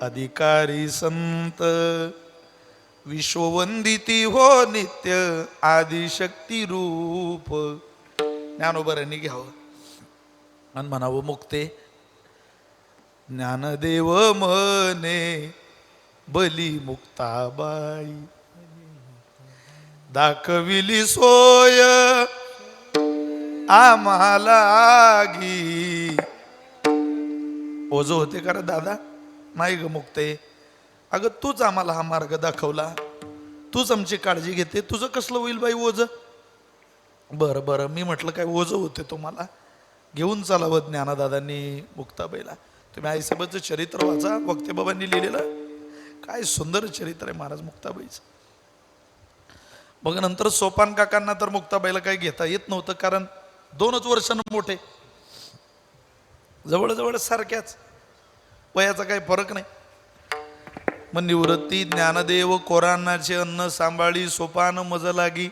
अधिकारी संत विश्ववंदिती हो नित्य आदिशक्ती रूप. ज्ञानोबरांनी घ्यावं आणि म्हणावं मुक्ते. ज्ञानदेव म्हणे बली मुक्ताबाई दाखविली सोय आम्हाला आगी. ओझ होते का रे दादा? नाही ग मुक्ते. अगं तूच आम्हाला हा मार्ग दाखवला, तूच आमची काळजी घेते, तुझं कसलं होईल बाई ओझ? बरं बरं, मी म्हटलं काय ओझ होते तुम्हाला? घेऊन चालावं ज्ञानदादांनी मुक्ताबाईला. तुम्ही आईसाहेबांचं चरित्र वाचा, वक्ते बाबांनी लिहिलेलं. काय सुंदर चरित्र आहे महाराज मुक्ताबाईचं. मग नंतर सोपान काकांना तर मुक्ताबाईला काही घेता येत नव्हतं, कारण 2च वर्षांना मोठे, जवळजवळ सारख्याच वयाचा काही फरक नाही. मग निवृत्ती ज्ञानदेव कोरांनाचे अन्न सांभाळी सोपान मज लागी.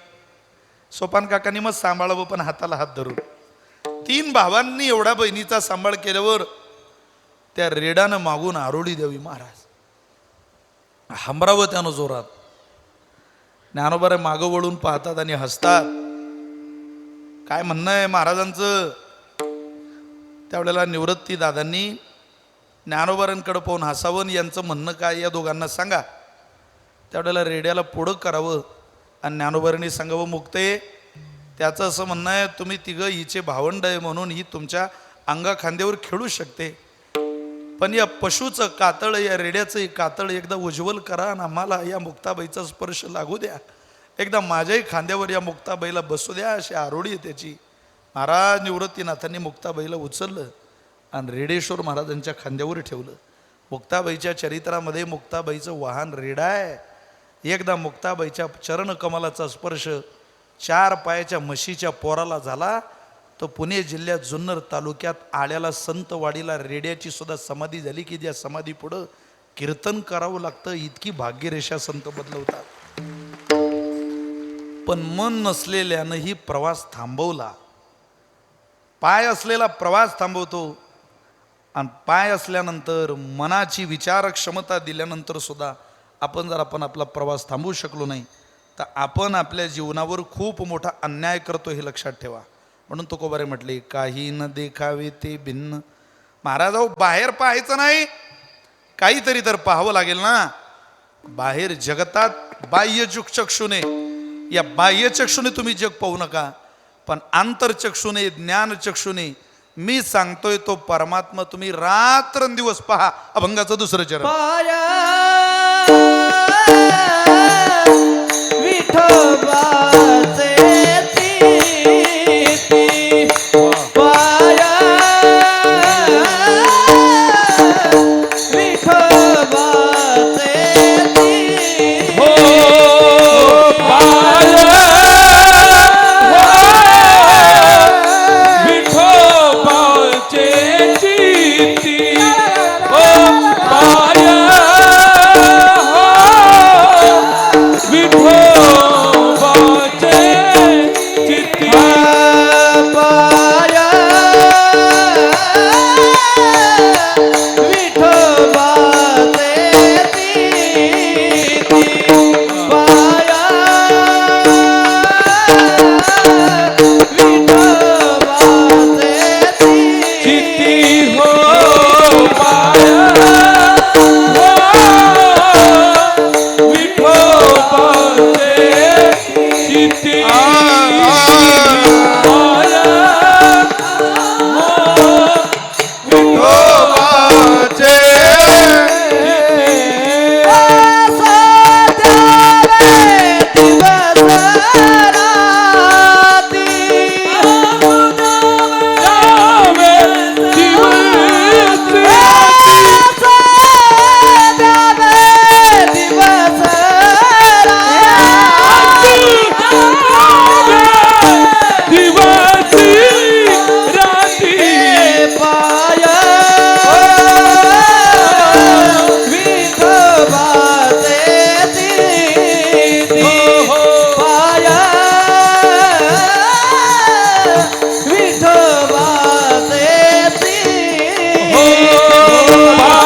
सोपान काकांनी मग सांभाळावं पण हाताला हात धरून. 3 भावांनी एवढा बहिणीचा सांभाळ केल्यावर त्या रेडानं मागून आरोळी द्यावी महाराज. हमरावं त्यानं जोरात. ज्ञानोबा मागं वळून पाहतात आणि हसतात. काय म्हणणं आहे महाराजांचं? त्यावेळेला निवृत्ती दादांनी ज्ञानोबारांकडे पाहून हसावं. यांचं म्हणणं काय या दोघांना सांगा. त्यावेळेला रेड्याला पुढं करावं आणि ज्ञानोबारांनी सांगावं मुक्ते, त्याचं असं म्हणणं आहे तुम्ही तिघं हिचे भावंड आहे म्हणून ही तुमच्या अंगा खांद्यावर खेळू शकते, पण या पशुचं कातळ, या रेड्याचं कातळ एकदा उज्ज्वल करा आणि आम्हाला या मुक्ताबाईचा स्पर्श लागू द्या. एकदा माझ्याही खांद्यावर या मुक्ताबाईला बसू द्या. अशी आरोळी आहे त्याची. महाराज निवृत्तीनाथांनी मुक्ताबाईला उचललं आणि रेडेश्वर महाराजांच्या खांद्यावर ठेवलं. मुक्ताबाईच्या चरित्रामध्ये मुक्ताबाईचं वाहन रेडा आहे. एकदा मुक्ताबाईच्या चरणकमलाचा स्पर्श 4 पायाच्या म्हशीच्या पोराला झाला तर पुणे जिल्ह्यात जुन्नर तालुक्यात आळ्याला संतवाडीला रेड्याची सुद्धा समाधी झाली की ज्या समाधी पुढं कीर्तन करावं लागतं. इतकी भाग्यरेषा संत बदलवतात. पण मन नसलेल्यानं ही प्रवास थांबवला. पाय असलेला प्रवास थांबवतो आणि पाय असल्यानंतर मनाची विचार क्षमता दिल्यानंतर सुद्धा आपण जर आपला प्रवास थांबवू शकलो नाही तर आपण आपल्या जीवनावर खूप मोठा अन्याय करतो, हे लक्षात ठेवा. म्हणून तुकोबारे म्हटले काही न देखावे ते भिन्न. महाराज बाहेर पाहायचं नाही, काहीतरी तर पाहावं लागेल ना. बाहेर जगतात बाह्य चक्षुने, या बाह्य चक्षुने तुम्ही जग पाहू नका, पण आंतरचक्षुने ज्ञानचक्षुने मी सांगतोय तो परमात्मा तुम्ही रात्रंदिवस पहा. अभंगाचं 2रं चरण. विठोबा